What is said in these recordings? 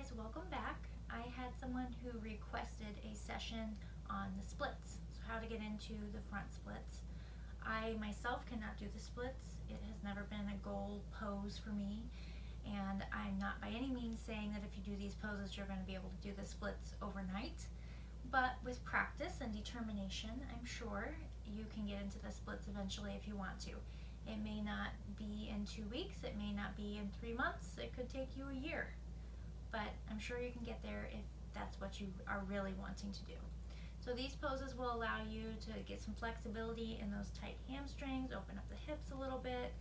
guys, welcome back. I had someone who requested a session on the splits, so how to get into the front splits. I myself cannot do the splits. It has never been a goal pose for me, and I'm not by any means saying that if you do these poses you're going to be able to do the splits overnight, but with practice and determination I'm sure you can get into the splits eventually if you want to. It may not be in 2 weeks, it may not be in 3 months, it could take you a year, but I'm sure you can get there if that's what you are really wanting to do. So these poses will allow you to get some flexibility in those tight hamstrings, open up the hips a little bit,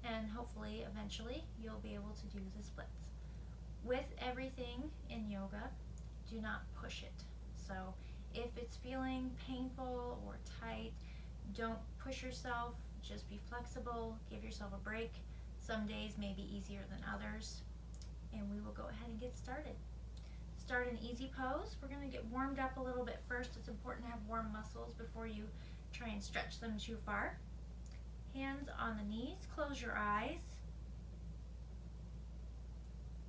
and hopefully eventually you'll be able to do the splits. With everything in yoga, do not push it. So if it's feeling painful or tight, don't push yourself, just be flexible, give yourself a break. Some days may be easier than others, and we will go ahead and get started. Start an easy pose. We're going to get warmed up a little bit first. It's important to have warm muscles before you try and stretch them too far. Hands on the knees, close your eyes.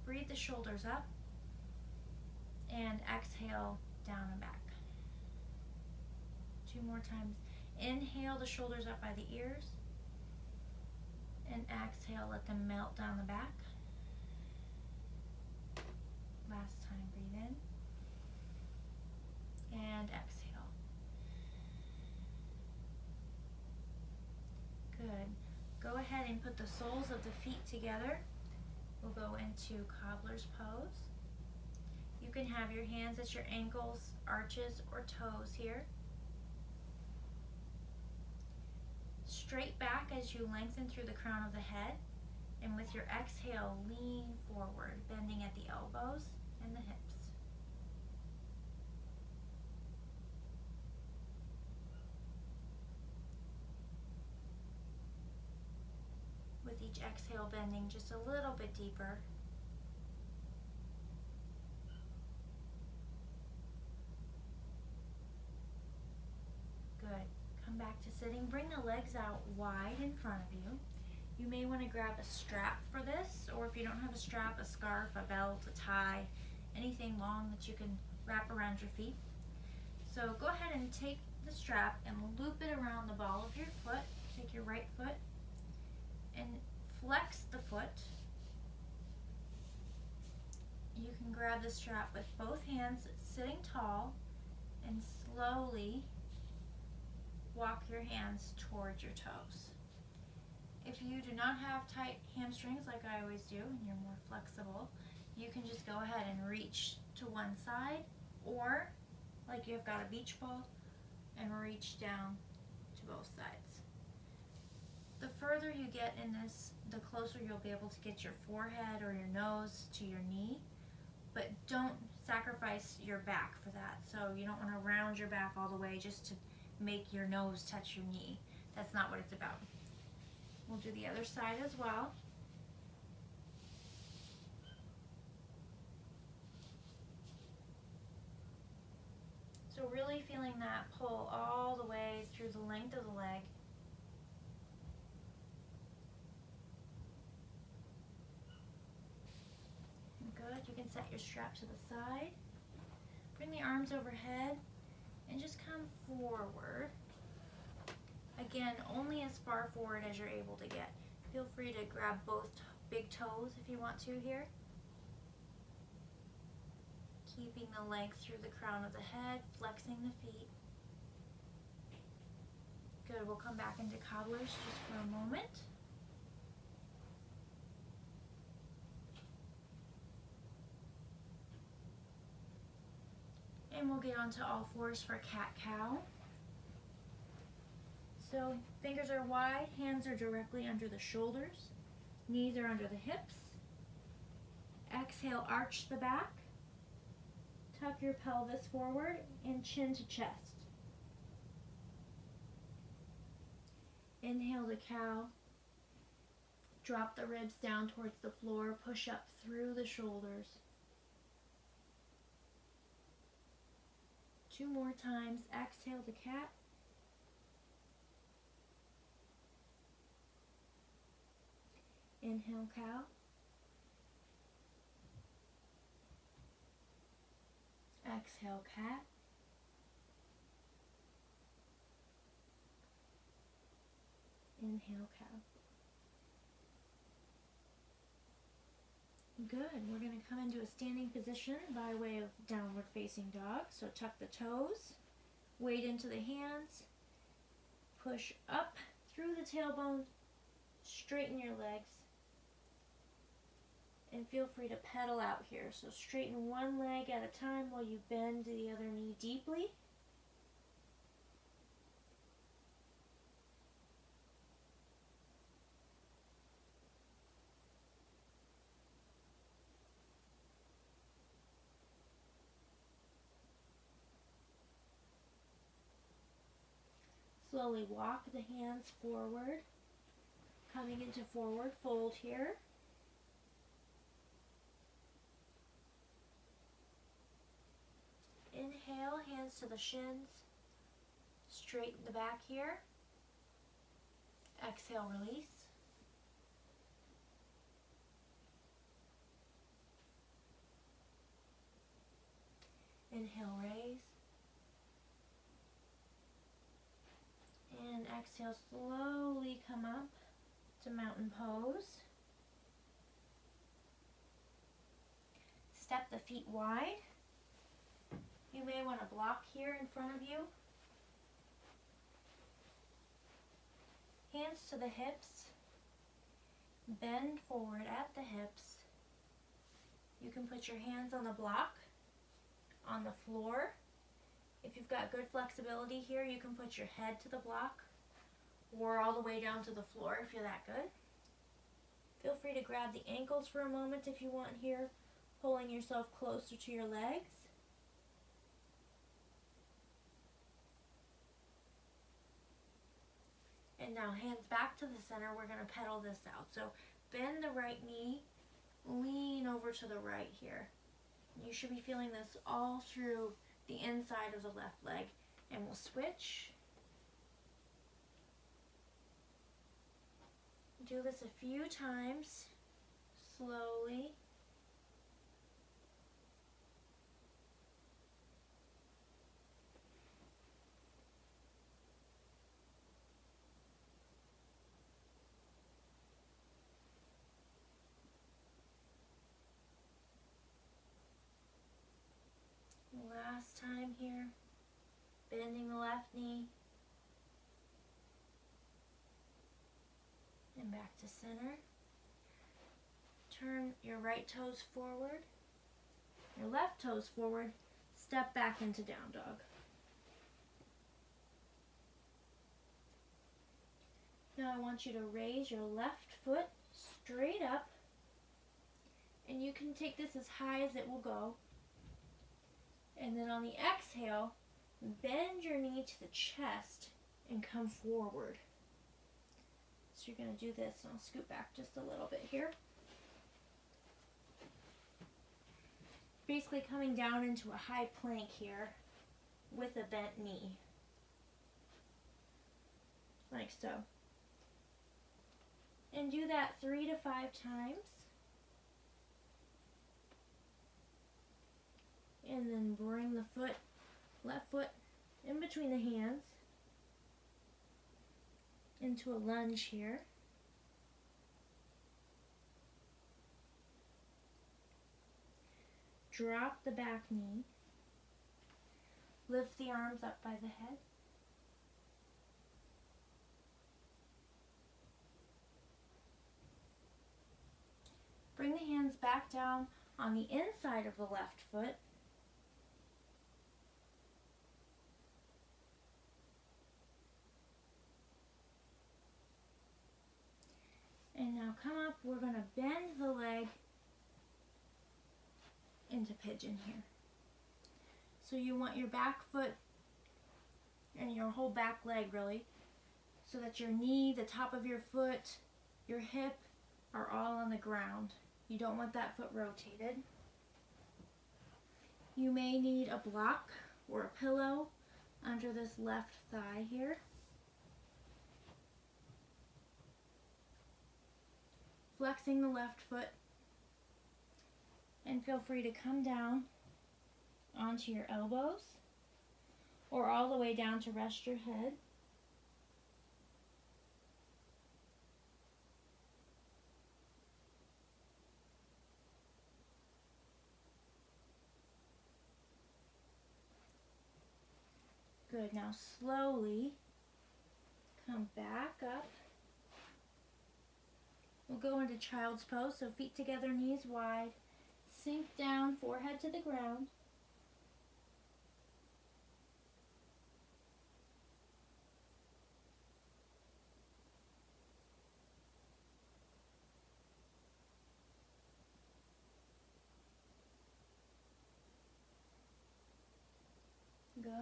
Breathe the shoulders up and exhale down and back. 2 more times. Inhale the shoulders up by the ears, and exhale, let them melt down the back. Last time, breathe in and exhale. Good. Go ahead and put the soles of the feet together. We'll go into cobbler's pose. You can have your hands at your ankles, arches, or toes here. Straight back as you lengthen through the crown of the head, and with your exhale, lean forward, bending at the elbows and the hips. With each exhale, bending just a little bit deeper. Good. Come back to sitting. Bring the legs out wide in front of you. You may want to grab a strap for this, or if you don't have a strap, a scarf, a belt, a tie, anything long that you can wrap around your feet. So go ahead and take the strap and loop it around the ball of your foot. Take your right foot and flex the foot. You can grab the strap with both hands sitting tall and slowly walk your hands towards your toes. If you do not have tight hamstrings like I always do and you're more flexible, you can just go ahead and reach to one side, or like you've got a beach ball and reach down to both sides. The further you get in this, the closer you'll be able to get your forehead or your nose to your knee, but don't sacrifice your back for that. So you don't want to round your back all the way just to make your nose touch your knee. That's not what it's about. We'll do the other side as well. So really feeling that pull all the way through the length of the leg. Good. You can set your strap to the side. Bring the arms overhead and just come forward. Again, only as far forward as you're able to get. Feel free to grab both big toes if you want to here. Keeping the length through the crown of the head, flexing the feet. Good, we'll come back into cobblers just for a moment. And we'll get onto all fours for cat-cow. So fingers are wide, hands are directly under the shoulders, knees are under the hips. Exhale, arch the back. Tuck your pelvis forward and chin to chest. Inhale the cow. Drop the ribs down towards the floor, push up through the shoulders. 2 more times. Exhale the cat. Inhale cow. Exhale, cat. Inhale, cow. Good. We're going to come into a standing position by way of downward facing dog. So tuck the toes, weight into the hands, push up through the tailbone, straighten your legs, and feel free to pedal out here. So straighten one leg at a time while you bend the other knee deeply. Slowly walk the hands forward, coming into forward fold here. Inhale, hands to the shins, straighten the back here. Exhale, release. Inhale, raise. And exhale, slowly come up to mountain pose. Step the feet wide. You may want to block here in front of you. Hands to the hips. Bend forward at the hips. You can put your hands on the block, on the floor. If you've got good flexibility here, you can put your head to the block or all the way down to the floor if you're that good. Feel free to grab the ankles for a moment if you want here, pulling yourself closer to your legs. And now hands back to the center. We're going to pedal this out. So bend the right knee, lean over to the right here. You should be feeling this all through the inside of the left leg. And we'll switch. Do this a few times, slowly. Last time here, bending the left knee, and back to center. Turn your right toes forward, your left toes forward, step back into down dog. Now I want you to raise your left foot straight up, and you can take this as high as it will go. And then on the exhale, bend your knee to the chest and come forward. So you're going to do this, and I'll scoot back just a little bit here. Basically coming down into a high plank here with a bent knee. Like so. And do that 3 to 5 times. And then bring the foot, left foot, in between the hands into a lunge here. Drop the back knee. Lift the arms up by the head. Bring the hands back down on the inside of the left foot. And now come up, we're going to bend the leg into pigeon here. So you want your back foot and your whole back leg really, so that your knee, the top of your foot, your hip are all on the ground. You don't want that foot rotated. You may need a block or a pillow under this left thigh here. Flexing the left foot, and feel free to come down onto your elbows or all the way down to rest your head. Good. Now slowly come back up. We'll go into child's pose, so feet together, knees wide. Sink down, forehead to the ground. Good.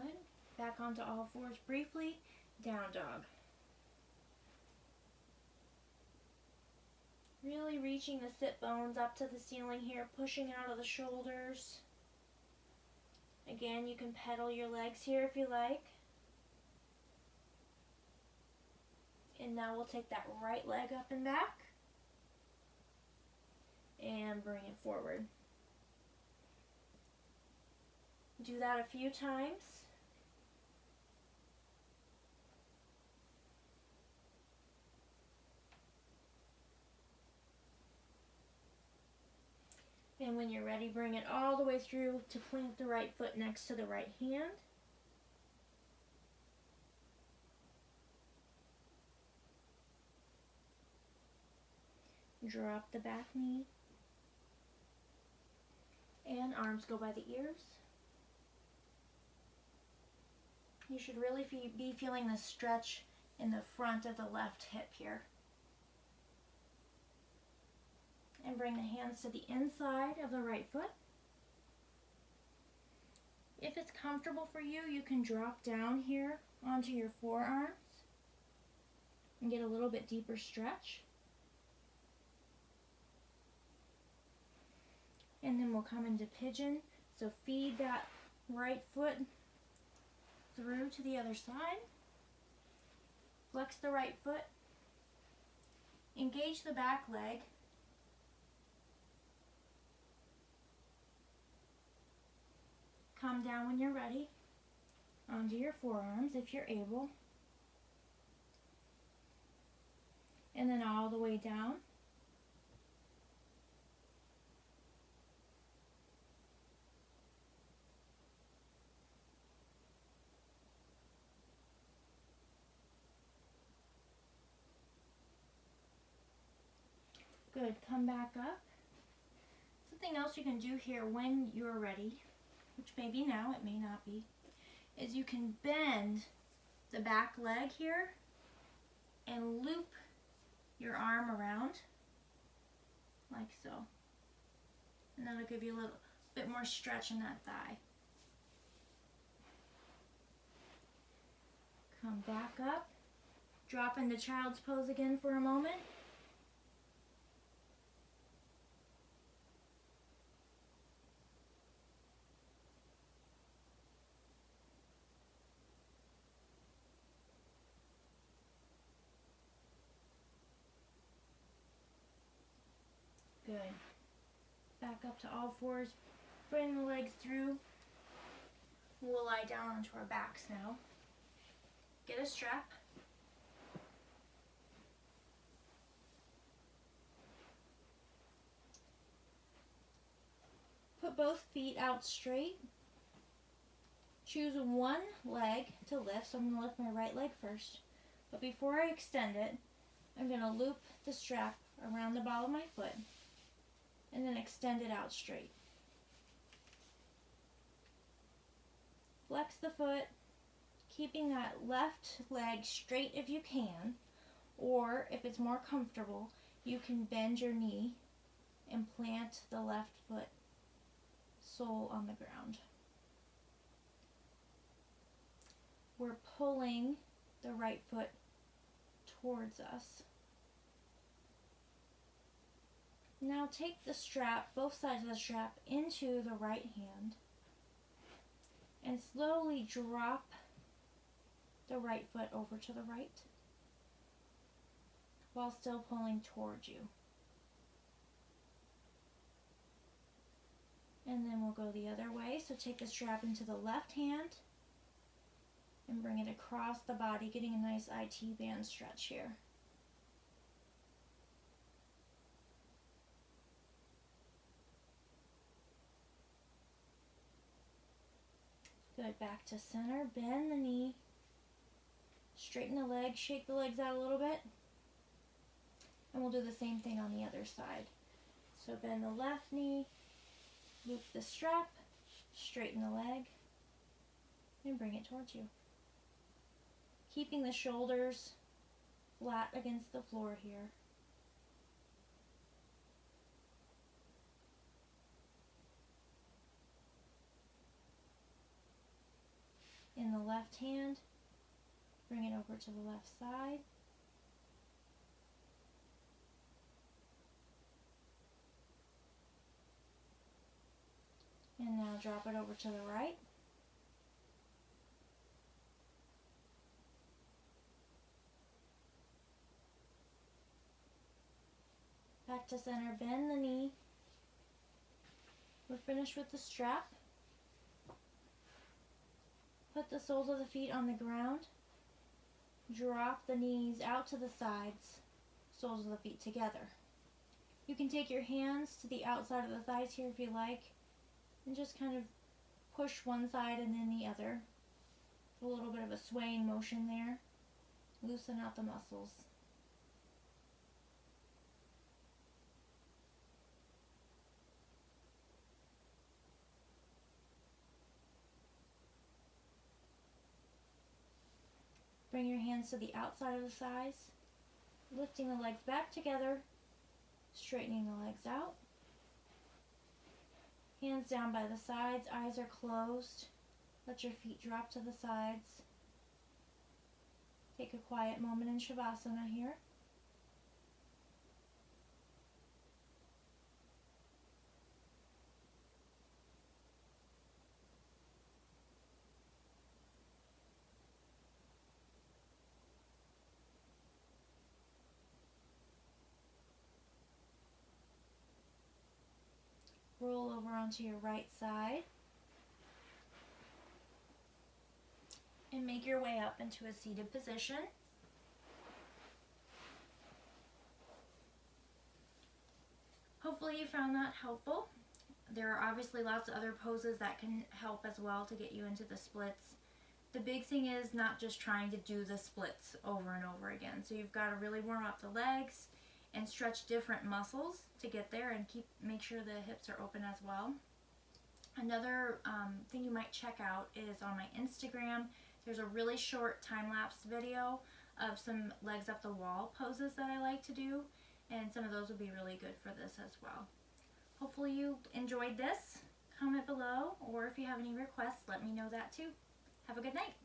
Back onto all fours briefly. Down dog. Really reaching the sit bones up to the ceiling here, pushing out of the shoulders. Again, you can pedal your legs here if you like. And now we'll take that right leg up and back and bring it forward. Do that a few times. And when you're ready, bring it all the way through to plant the right foot next to the right hand. Drop the back knee. And arms go by the ears. You should really be feeling the stretch in the front of the left hip here. And bring the hands to the inside of the right foot. If it's comfortable for you, you can drop down here onto your forearms and get a little bit deeper stretch. And then we'll come into pigeon. So feed that right foot through to the other side. Flex the right foot. Engage the back leg. Come down when you're ready, onto your forearms if you're able. And then all the way down. Good, come back up. Something else you can do here when you're ready, which may be now, it may not be, is you can bend the back leg here and loop your arm around, like so. And that'll give you a little bit more stretch in that thigh. Come back up, drop into child's pose again for a moment. Good. Back up to all fours. Bring the legs through. We'll lie down onto our backs now. Get a strap. Put both feet out straight. Choose one leg to lift. So I'm going to lift my right leg first. But before I extend it, I'm going to loop the strap around the ball of my foot and then extend it out straight. Flex the foot, keeping that left leg straight if you can, or if it's more comfortable, you can bend your knee and plant the left foot sole on the ground. We're pulling the right foot towards us. Now take the strap, both sides of the strap, into the right hand and slowly drop the right foot over to the right while still pulling towards you. And then we'll go the other way. So take the strap into the left hand and bring it across the body, getting a nice IT band stretch here. Good, back to center, bend the knee, straighten the leg, shake the legs out a little bit, and we'll do the same thing on the other side. So bend the left knee, loop the strap, straighten the leg, and bring it towards you. Keeping the shoulders flat against the floor here. In the left hand, bring it over to the left side. And now drop it over to the right. Back to center, bend the knee. We're finished with the strap. Put the soles of the feet on the ground. Drop the knees out to the sides, soles of the feet together. You can take your hands to the outside of the thighs here if you like, and just kind of push one side and then the other. A little bit of a swaying motion there. Loosen out the muscles. Bring your hands to the outside of the thighs, lifting the legs back together, straightening the legs out. Hands down by the sides, eyes are closed. Let your feet drop to the sides. Take a quiet moment in Shavasana here. Roll over onto your right side. And make your way up into a seated position. Hopefully you found that helpful. There are obviously lots of other poses that can help as well to get you into the splits. The big thing is not just trying to do the splits over and over again. So you've got to really warm up the legs and stretch different muscles to get there, and make sure the hips are open as well. Another thing you might check out is on my Instagram. There's a really short time-lapse video of some legs up the wall poses that I like to do, and some of those would be really good for this as well. Hopefully you enjoyed this. Comment below, or if you have any requests, let me know that too. Have a good night.